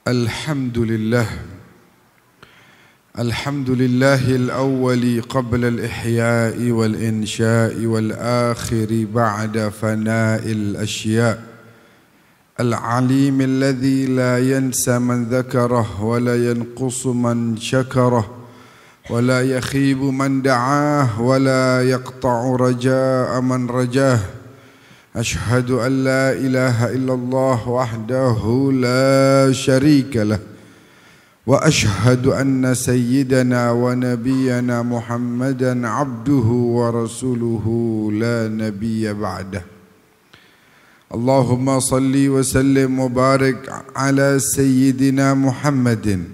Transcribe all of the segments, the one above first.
الحمد لله الأول قبل الإحياء والإنشاء والآخر بعد فناء الأشياء، العليم الذي لا ينسى من ذكره ولا ينقص من شكره ولا يخيب من دعاه ولا يقطع رجاء من رجاه. أشهد أن لا إله إلا الله وحده لا شريك له، وأشهد أن سيدنا ونبينا محمدا عبده ورسوله لا نبي بعده. اللهم صل وسلم وبارك على سيدنا محمد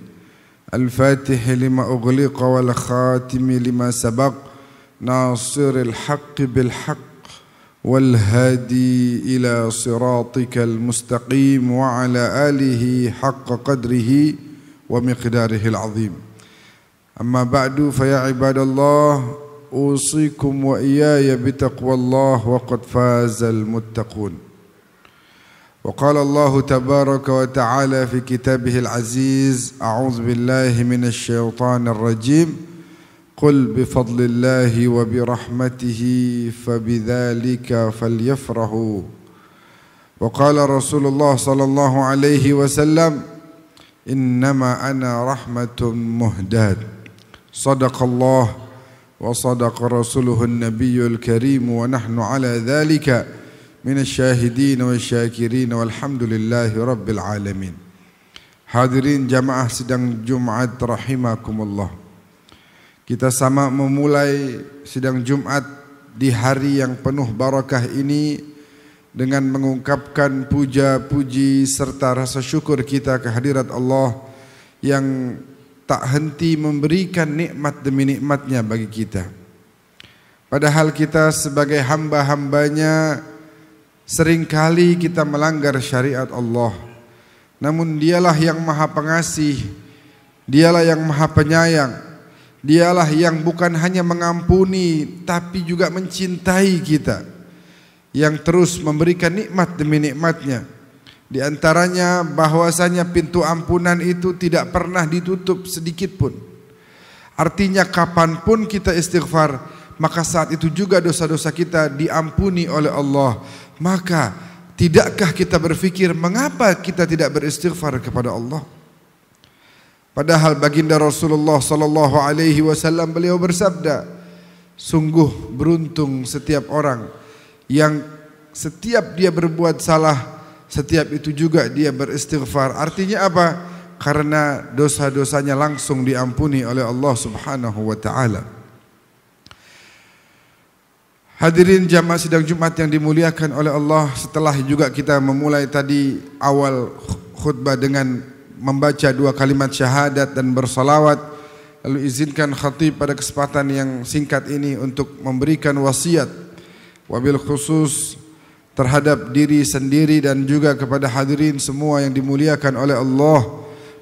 الفاتح لما أغلق والخاتم لما سبق، ناصر الحق بالحق والهادي إلى صراطك المستقيم، وعلى آله حق قدره ومقداره العظيم. أما بعد فيا عباد الله، أوصيكم وإياي بتقوى الله، وقد فاز المتقون. وقال الله تبارك وتعالى في كتابه العزيز: أعوذ بالله من الشيطان الرجيم، قل بفضل الله وبرحمته فبذلك فليفرحوا. وقال رسول الله صلى الله عليه وسلم: إنما أنا رحمة مهداة. صدق الله وصدق رسوله النبي الكريم، ونحن على ذلك من الشاهدين والشاكرين والحمد لله رب العالمين. Hadirin jamaah sidang Jumat rahimakumullah. Kita sama memulai sidang Jumat di hari yang penuh barakah ini dengan mengungkapkan puja-puji serta rasa syukur kita kehadirat Allah yang tak henti memberikan nikmat demi nikmatnya bagi kita. Padahal kita sebagai hamba-hambanya seringkali kita melanggar syariat Allah. Namun Dialah yang Maha Pengasih, Dialah yang Maha Penyayang, Dialah yang bukan hanya mengampuni tapi juga mencintai kita, yang terus memberikan nikmat demi nikmatnya. Di antaranya bahwasanya pintu ampunan itu tidak pernah ditutup sedikit pun. Artinya kapanpun kita istighfar, maka saat itu juga dosa-dosa kita diampuni oleh Allah. Maka tidakkah kita berpikir mengapa kita tidak beristighfar kepada Allah? Padahal baginda Rasulullah sallallahu alaihi wasallam beliau bersabda, sungguh beruntung setiap orang yang setiap dia berbuat salah, setiap itu juga dia beristighfar. Artinya apa? Karena dosa-dosanya langsung diampuni oleh Allah Subhanahu wa taala. Hadirin jamaah sidang Jumat yang dimuliakan oleh Allah, setelah juga kita memulai tadi awal khutbah dengan membaca 2 kalimat syahadat dan bersalawat, lalu izinkan khatib pada kesempatan yang singkat ini untuk memberikan wasiat wabil khusus terhadap diri sendiri dan juga kepada hadirin semua yang dimuliakan oleh Allah.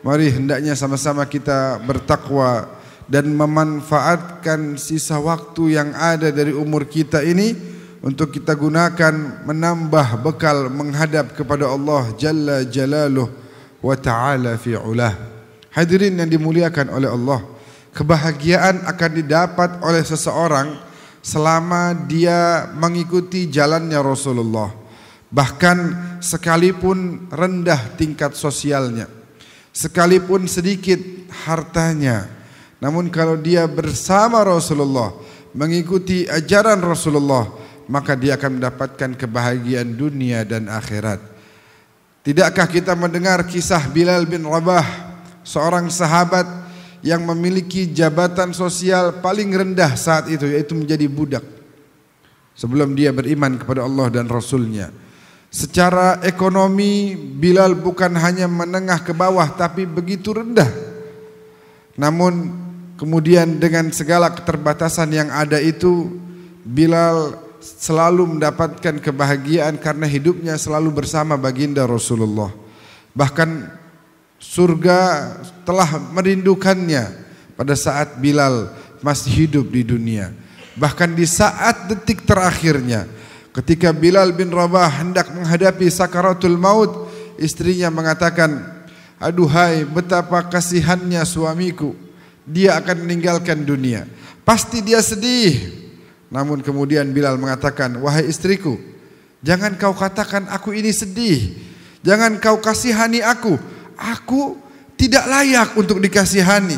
Mari hendaknya sama-sama kita bertakwa dan memanfaatkan sisa waktu yang ada dari umur kita ini untuk kita gunakan menambah bekal menghadap kepada Allah Jalla Jalaluh wa ta'ala fi ulah. Hadirin yang dimuliakan oleh Allah, kebahagiaan akan didapat oleh seseorang selama dia mengikuti jalannya Rasulullah. Bahkan sekalipun rendah tingkat sosialnya, sekalipun sedikit hartanya, namun kalau dia bersama Rasulullah, mengikuti ajaran Rasulullah, maka dia akan mendapatkan kebahagiaan dunia dan akhirat. Tidakkah kita mendengar kisah Bilal bin Rabah, seorang sahabat yang memiliki jabatan sosial paling rendah saat itu, yaitu menjadi budak sebelum dia beriman kepada Allah dan Rasulnya. Secara ekonomi Bilal bukan hanya menengah ke bawah tapi begitu rendah. Namun kemudian dengan segala keterbatasan yang ada itu, Bilal selalu mendapatkan kebahagiaan karena hidupnya selalu bersama baginda Rasulullah. Bahkan surga telah merindukannya pada saat Bilal masih hidup di dunia. Bahkan di saat detik terakhirnya, ketika Bilal bin Rabah hendak menghadapi sakaratul maut, istrinya mengatakan, aduhai betapa kasihannya suamiku, dia akan meninggalkan dunia. Pasti dia sedih. Namun kemudian Bilal mengatakan, wahai istriku, jangan kau katakan aku ini sedih. Jangan kau kasihani aku. Aku tidak layak untuk dikasihani.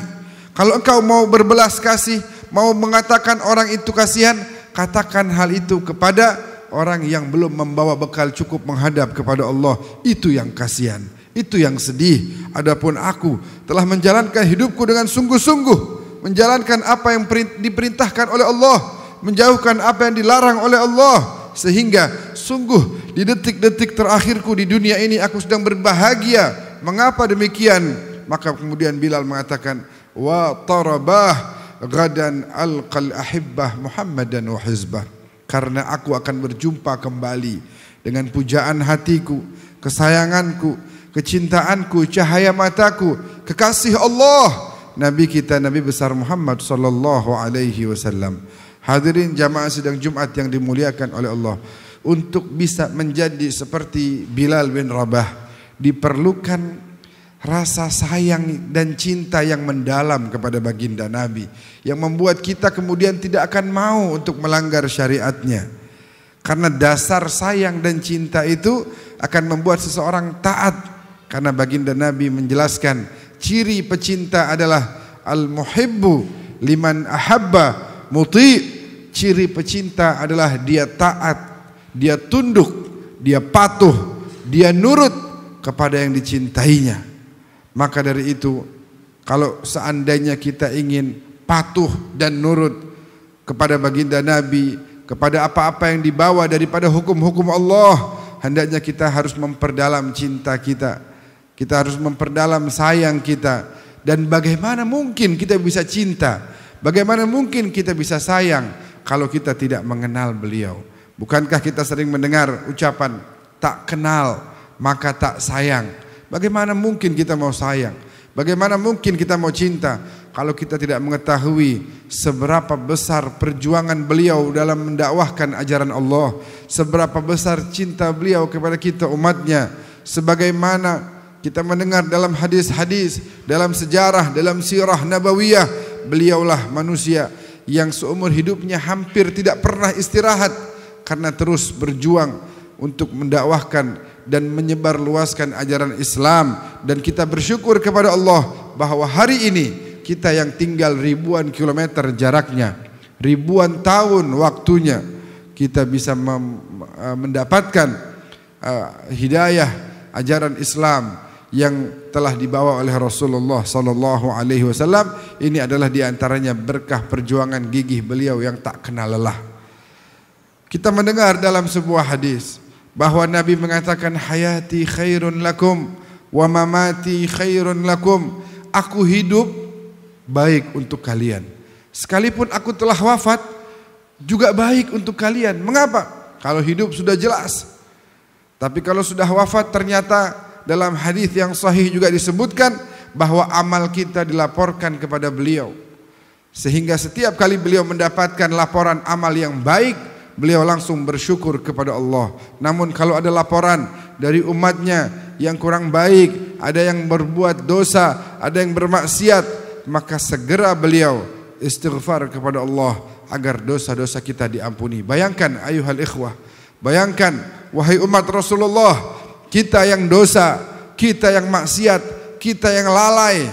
Kalau engkau mau berbelas kasih, mau mengatakan orang itu kasihan, katakan hal itu kepada orang yang belum membawa bekal cukup menghadap kepada Allah. Itu yang kasihan, itu yang sedih. Adapun aku telah menjalankan hidupku dengan sungguh-sungguh, menjalankan apa yang diperintahkan oleh Allah, menjauhkan apa yang dilarang oleh Allah, sehingga sungguh di detik-detik terakhirku di dunia ini aku sedang berbahagia. Mengapa demikian? Maka kemudian Bilal mengatakan, wa tarabah gadan alqal ahibbah Muhammadan wa hizbah. Karena aku akan berjumpa kembali dengan pujaan hatiku, kesayanganku, kecintaanku, cahaya mataku, kekasih Allah, Nabi kita, Nabi besar Muhammad sallallahu alaihi wasallam. Hadirin jamaah sidang Jumat yang dimuliakan oleh Allah, untuk bisa menjadi seperti Bilal bin Rabah diperlukan rasa sayang dan cinta yang mendalam kepada baginda Nabi, yang membuat kita kemudian tidak akan mau untuk melanggar syariatnya. Karena dasar sayang dan cinta itu akan membuat seseorang taat. Karena baginda Nabi menjelaskan, ciri pecinta adalah al-muhibbu liman ahabba muti'. Ciri pecinta adalah dia taat, dia tunduk, dia patuh, dia nurut kepada yang dicintainya. Maka dari itu, kalau seandainya kita ingin patuh dan nurut kepada baginda Nabi, kepada apa-apa yang dibawa daripada hukum-hukum Allah, hendaknya kita harus memperdalam cinta kita. Kita harus memperdalam sayang kita. Dan bagaimana mungkin kita bisa cinta? Bagaimana mungkin kita bisa sayang kalau kita tidak mengenal beliau? Bukankah kita sering mendengar ucapan tak kenal maka tak sayang? Bagaimana mungkin kita mau sayang? Bagaimana mungkin kita mau cinta kalau kita tidak mengetahui seberapa besar perjuangan beliau dalam mendakwahkan ajaran Allah, seberapa besar cinta beliau kepada kita umatnya, sebagaimana kita mendengar dalam hadis-hadis, dalam sejarah, dalam sirah nabawiyah, beliaulah manusia yang seumur hidupnya hampir tidak pernah istirahat karena terus berjuang untuk mendakwahkan dan menyebarluaskan ajaran Islam. Dan kita bersyukur kepada Allah bahwa hari ini kita yang tinggal ribuan kilometer jaraknya, ribuan tahun waktunya, kita bisa mendapatkan hidayah ajaran Islam yang telah dibawa oleh Rasulullah sallallahu alaihi wasallam. Ini adalah diantaranya berkah perjuangan gigih beliau yang tak kenal lelah. Kita mendengar dalam sebuah hadis bahwa Nabi mengatakan, hayati khairun lakum wa mamati khairun lakum. Aku hidup baik untuk kalian, sekalipun aku telah wafat juga baik untuk kalian. Mengapa? Kalau hidup sudah jelas. Tapi kalau sudah wafat, ternyata dalam hadis yang sahih juga disebutkan bahwa amal kita dilaporkan kepada beliau, sehingga setiap kali beliau mendapatkan laporan amal yang baik, beliau langsung bersyukur kepada Allah. Namun kalau ada laporan dari umatnya yang kurang baik, ada yang berbuat dosa, ada yang bermaksiat, maka segera beliau istighfar kepada Allah agar dosa-dosa kita diampuni. Bayangkan ayuhal ikhwah, bayangkan wahai umat Rasulullah, kita yang dosa, kita yang maksiat, kita yang lalai,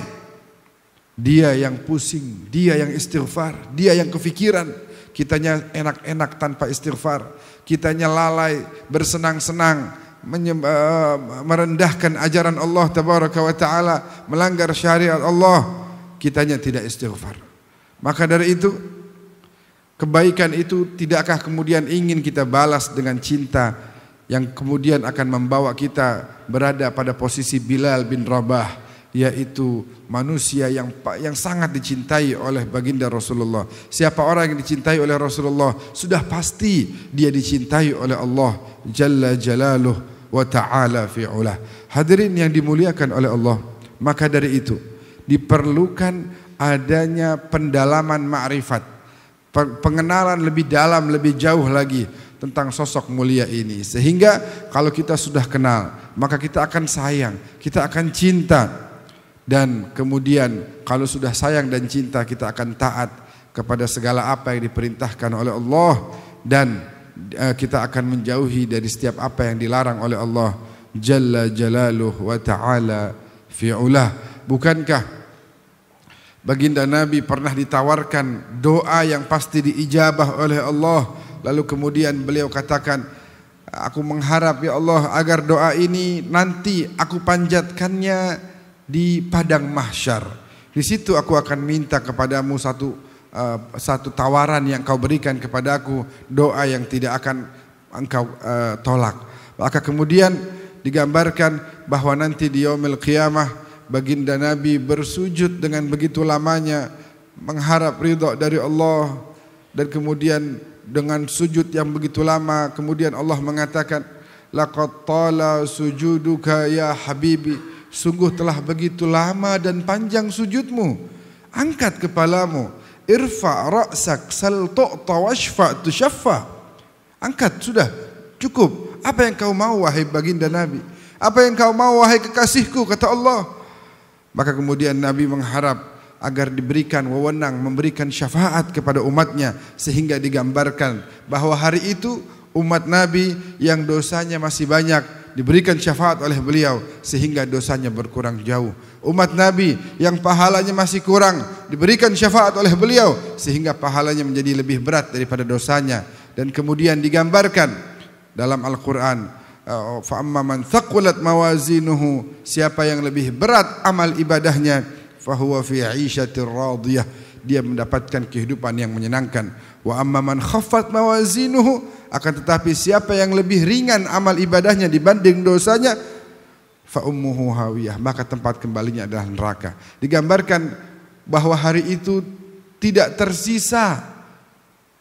dia yang pusing, dia yang istighfar, dia yang kefikiran. Kitanya enak-enak tanpa istighfar, kitanya lalai bersenang-senang merendahkan ajaran Allah tabaraka wa taala, melanggar syariat Allah, kitanya tidak istighfar. Maka dari itu, kebaikan itu tidakkah kemudian ingin kita balas dengan cinta yang kemudian akan membawa kita berada pada posisi Bilal bin Rabah, yaitu manusia yang sangat dicintai oleh baginda Rasulullah. Siapa orang yang dicintai oleh Rasulullah, sudah pasti dia dicintai oleh Allah Jalla Jalaluh wa ta'ala fi'ulah. Hadirin yang dimuliakan oleh Allah, maka dari itu diperlukan adanya pendalaman ma'rifat, pengenalan lebih dalam, lebih jauh lagi tentang sosok mulia ini. Sehingga kalau kita sudah kenal, maka kita akan sayang, kita akan cinta. dan kemudian kalau sudah sayang dan cinta kita akan taat kepada segala apa yang diperintahkan oleh Allah, dan kita akan menjauhi dari setiap apa yang dilarang oleh Allah Jalla Jalaluh wa Ta'ala fi'ulah. Bukankah baginda Nabi pernah ditawarkan doa yang pasti diijabah oleh Allah, lalu kemudian beliau katakan, aku mengharap ya Allah agar doa ini nanti aku panjatkannya di padang mahsyar. Di situ aku akan minta kepadamu satu tawaran yang kau berikan kepadaku, doa yang tidak akan engkau tolak. Maka kemudian digambarkan bahwa nanti di yaumil qiyamah baginda Nabi bersujud dengan begitu lamanya mengharap ridha dari Allah, dan kemudian dengan sujud yang begitu lama kemudian Allah mengatakan, laqad tala sujuduka ya habibi, sungguh telah begitu lama dan panjang sujudmu, angkat kepalamu, irfa ra'sak sal tu'ta washfa tushaffa, angkat, sudah cukup. Apa yang kau mau wahai baginda Nabi? Apa yang kau mau wahai kekasihku? Kata Allah. Maka kemudian Nabi mengharap agar diberikan wewenang memberikan syafaat kepada umatnya, sehingga digambarkan bahwa hari itu umat Nabi yang dosanya masih banyak diberikan syafaat oleh beliau sehingga dosanya berkurang jauh. Umat Nabi yang pahalanya masih kurang diberikan syafaat oleh beliau sehingga pahalanya menjadi lebih berat daripada dosanya. Dan kemudian digambarkan dalam Al-Quran, fa amma man thaqulat mawazinuhu, siapa yang lebih berat amal ibadahnya, fa huwa fi 'ishatir radiyah, dia mendapatkan kehidupan yang menyenangkan. Wa amma man khaffat mawazinuhu, akan tetapi siapa yang lebih ringan amal ibadahnya dibanding dosanya, fa ummuhu hawiyah, maka tempat kembalinya adalah neraka. Digambarkan bahwa hari itu tidak tersisa,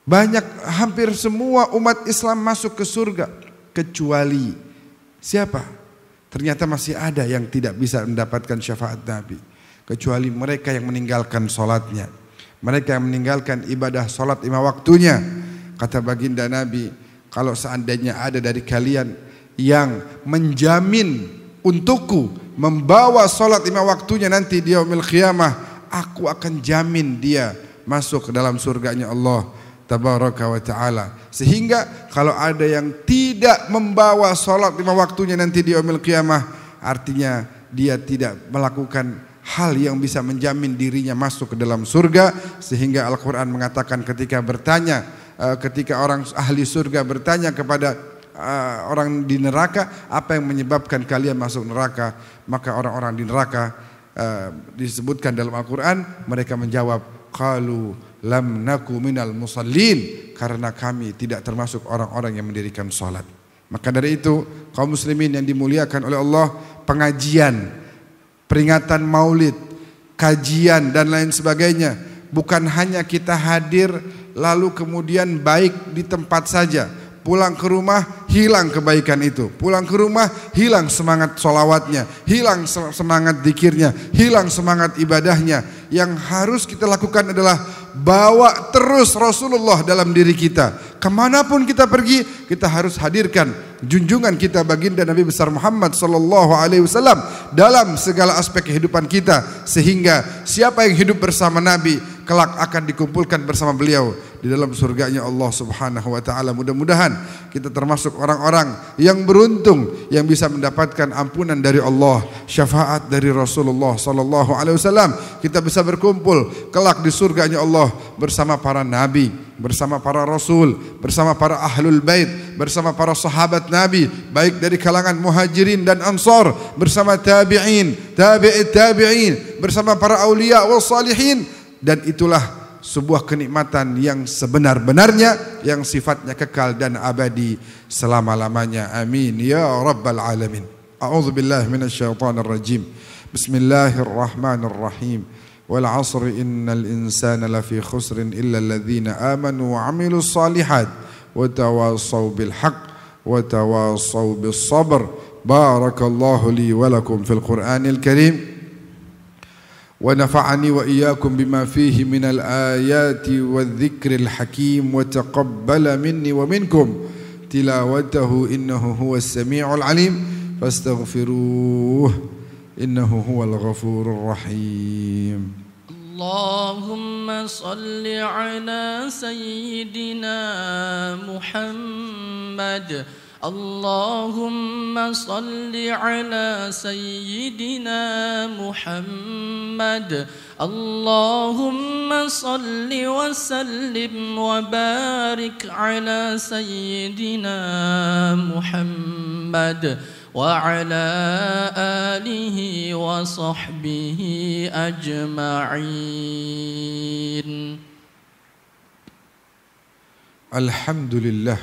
banyak, hampir semua umat Islam masuk ke surga, kecuali siapa? Ternyata masih ada yang tidak bisa mendapatkan syafaat Nabi, kecuali mereka yang meninggalkan sholatnya, mereka yang meninggalkan ibadah sholat 5 waktunya. Kata baginda Nabi, kalau seandainya ada dari kalian yang menjamin untukku membawa sholat 5 waktunya nanti di yaumil qiyamah, aku akan jamin dia masuk ke dalam surganya Allah Tabaraka wa ta'ala. Sehingga kalau ada yang tidak membawa sholat 5 waktunya nanti di yaumil qiyamah, artinya dia tidak melakukan hal yang bisa menjamin dirinya masuk ke dalam surga. Sehingga Al-Quran mengatakan ketika orang ahli surga bertanya kepada orang di neraka, apa yang menyebabkan kalian masuk neraka? Maka orang-orang di neraka disebutkan dalam Al-Quran, mereka menjawab, qalu lam naku minal musallin, karena kami tidak termasuk orang-orang yang mendirikan salat. Maka dari itu kaum muslimin yang dimuliakan oleh Allah, pengajian, peringatan maulid, kajian dan lain sebagainya, bukan hanya kita hadir lalu kemudian baik di tempat saja, pulang ke rumah hilang kebaikan itu, pulang ke rumah hilang semangat solawatnya, hilang semangat zikirnya, hilang semangat ibadahnya. Yang harus kita lakukan adalah bawa terus Rasulullah dalam diri kita. Kemanapun kita pergi, kita harus hadirkan junjungan kita baginda Nabi besar Muhammad sallallahu alaihi wasallam dalam segala aspek kehidupan kita, sehingga siapa yang hidup bersama Nabi kelak akan dikumpulkan bersama beliau di dalam surganya Allah Subhanahu wa taala. Mudah-mudahan kita termasuk orang-orang yang beruntung yang bisa mendapatkan ampunan dari Allah, syafaat dari Rasulullah sallallahu alaihi wasallam. Kita bisa berkumpul kelak di surganya Allah bersama para nabi, bersama para rasul, bersama para ahlul bait, bersama para sahabat Nabi, baik dari kalangan muhajirin dan ansar, bersama tabi'in, tabi'in, bersama para aulia wal salihin. Dan itulah sebuah kenikmatan yang sebenar-benarnya, yang sifatnya kekal dan abadi selama-lamanya. Amin ya rabbal alamin. A'udzu billahi minasyaitonir rajim. Bismillahirrahmanirrahim. Wal 'asri innal insana lafi khusrin illa alladhina amanu wa 'amilus shalihat wa tawassaw bil haqq wa tawassaw bis sabr. Barakallahu li wa lakum fil Qur'anil Karim. ونفعني وإياكم بما فيه من الآيات والذكر الحكيم وتقبل مني ومنكم تلاوته إنه هو السميع العليم فاستغفروه إنه هو الغفور الرحيم. اللهم صل على سيدنا محمد. اللهم صل على سيدنا محمد. اللهم صل وسلم وبارك على سيدنا محمد وعلى آله وصحبه أجمعين. الحمد لله.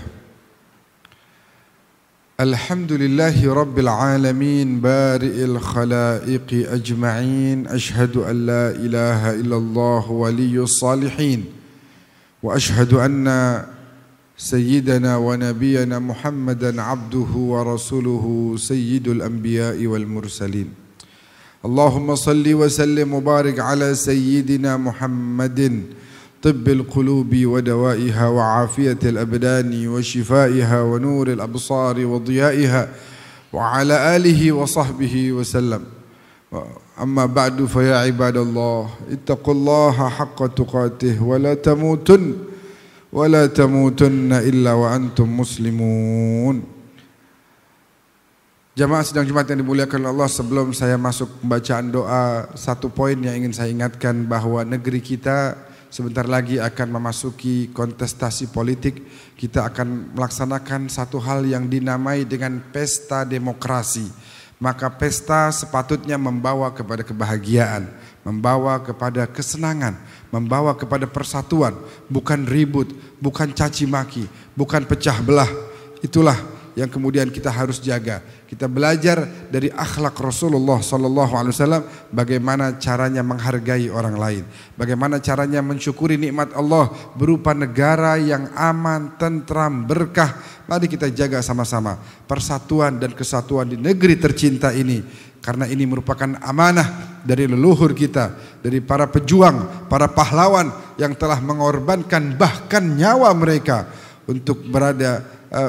الحمد لله رب العالمين بارئ الخلائق أجمعين. أشهد أن لا إله إلا الله ولي الصالحين، وأشهد أن سيدنا ونبينا محمدا عبده ورسوله سيد الأنبياء والمرسلين. اللهم صل وسلم وبارك على سيدنا محمد طب القلوب ودوائها وعافية الأبدان وشفائها ونور الأبصار وضيائها وعلى آله وصحبه وسلم. أما بعد فيا عباد الله اتقوا الله حق تقاته ولا تموتن إلا وأنتم مسلمون. Jamaah sidang Jumat yang dimuliakan Allah, sebelum saya masuk pembacaan doa, satu poin yang ingin saya ingatkan bahwa negeri kita sebentar lagi akan memasuki kontestasi politik. Kita akan melaksanakan satu hal yang dinamai dengan pesta demokrasi. Maka pesta sepatutnya membawa kepada kebahagiaan, membawa kepada kesenangan, membawa kepada persatuan, bukan ribut, bukan caci maki, bukan pecah belah. Itulah yang kemudian kita harus jaga. Kita belajar dari akhlak Rasulullah SAW, bagaimana caranya menghargai orang lain, bagaimana caranya mensyukuri nikmat Allah berupa negara yang aman, tentram, berkah. Mari kita jaga sama-sama persatuan dan kesatuan di negeri tercinta ini, karena ini merupakan amanah dari leluhur kita, dari para pejuang, para pahlawan yang telah mengorbankan bahkan nyawa mereka untuk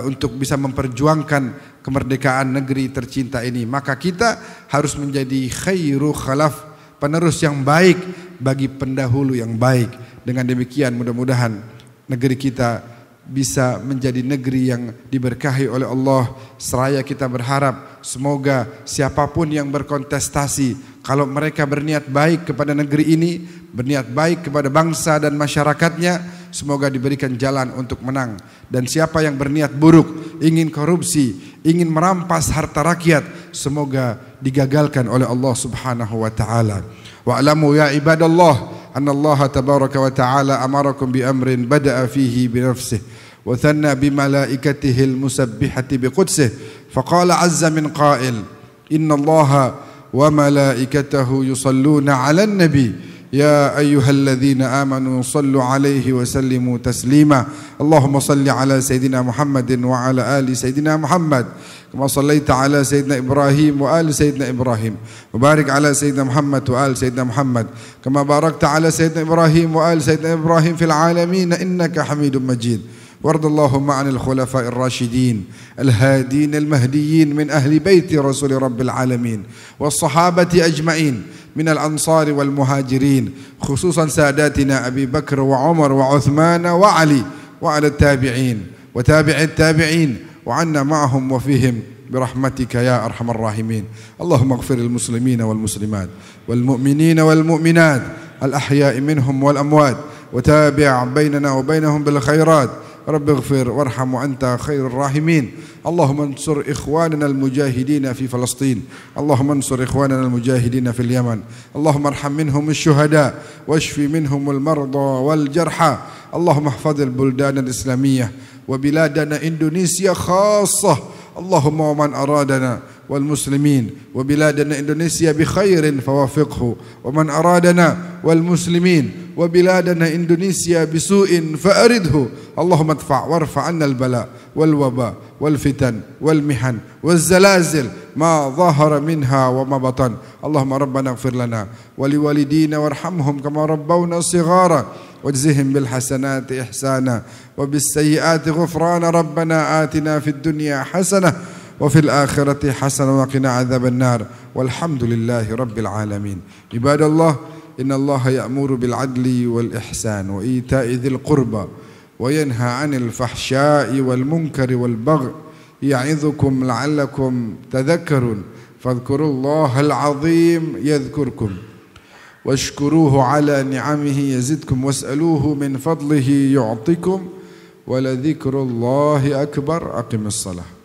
untuk bisa memperjuangkan kemerdekaan negeri tercinta ini. Maka kita harus menjadi khairu khalaf, penerus yang baik bagi pendahulu yang baik. Dengan demikian mudah-mudahan negeri kita bisa menjadi negeri yang diberkahi oleh Allah. Seraya kita berharap semoga siapapun yang berkontestasi, kalau mereka berniat baik kepada negeri ini, berniat baik kepada bangsa dan masyarakatnya, semoga diberikan jalan untuk menang. Dan siapa yang berniat buruk, ingin korupsi, ingin merampas harta rakyat, semoga digagalkan oleh Allah Subhanahu wa taala. Wa'lamu ya ibadallah anna Allah tabaraka wa taala amarakum bi amrin bada'a fihi bi nafsihi wa thanna bi malaikatihi al-musabbihati bi qudsihi faqala 'azza min qa'il inna Allah wa malaikatahu yusalluna 'alan nabi يا أيها الذين آمنوا صلوا عليه وسلموا تسليما اللهم صل على سيدنا محمد وعلى آل سيدنا محمد كما صليت على سيدنا إبراهيم وآل سيدنا إبراهيم وبارك على سيدنا محمد وآل سيدنا محمد كما باركت على سيدنا إبراهيم وآل سيدنا إبراهيم في العالمين إنك حميد مجيد. وارض اللهم عن الخلفاء الراشدين الهادين المهديين من أهل بيت رسول رب العالمين والصحابة أجمعين من الأنصار والمهاجرين، خصوصا ساداتنا أبي بكر وعمر وعثمان وعلي وعلى التابعين وتابع التابعين وعنا معهم وفيهم برحمتك يا أرحم الراحمين. اللهم اغفر المسلمين والمسلمات والمؤمنين والمؤمنات الأحياء منهم والأموات وتابع بيننا وبينهم بالخيرات. رب اغفر وارحم وأنت خير الراحمين. اللهم انصر إخواننا المجاهدين في فلسطين، اللهم انصر إخواننا المجاهدين في اليمن، اللهم ارحم منهم الشهداء واشف منهم المرضى والجرحى. اللهم احفظ البلدان الإسلامية وبلادنا إندونيسيا خاصة. اللهم ومن أرادنا والمسلمين وبلادنا إندونيسيا بخير فوافقه، ومن أرادنا والمسلمين وبلادنا إندونيسيا بسوء فأرده. اللهم ادفع وارفع عنا البلاء والوباء والفتن والمحن والزلازل ما ظهر منها وما بطن. اللهم ربنا اغفر لنا ولوالدينا وارحمهم كما ربونا صغارا واجزهم بالحسنات إحسانا وبالسيئات غفرانا. ربنا آتنا في الدنيا حسنة وفي الآخرة حسنة وقنا عذاب النار والحمد لله رب العالمين. عباد الله، إن الله يأمر بالعدل والإحسان وإيتاء ذي القربى وينهى عن الفحشاء والمنكر والبغي يعظكم لعلكم تذكرون. فاذكروا الله العظيم يذكركم واشكروه على نعمه يزدكم واسألوه من فضله يعطكم ولذكر الله أكبر. أقم الصلاة.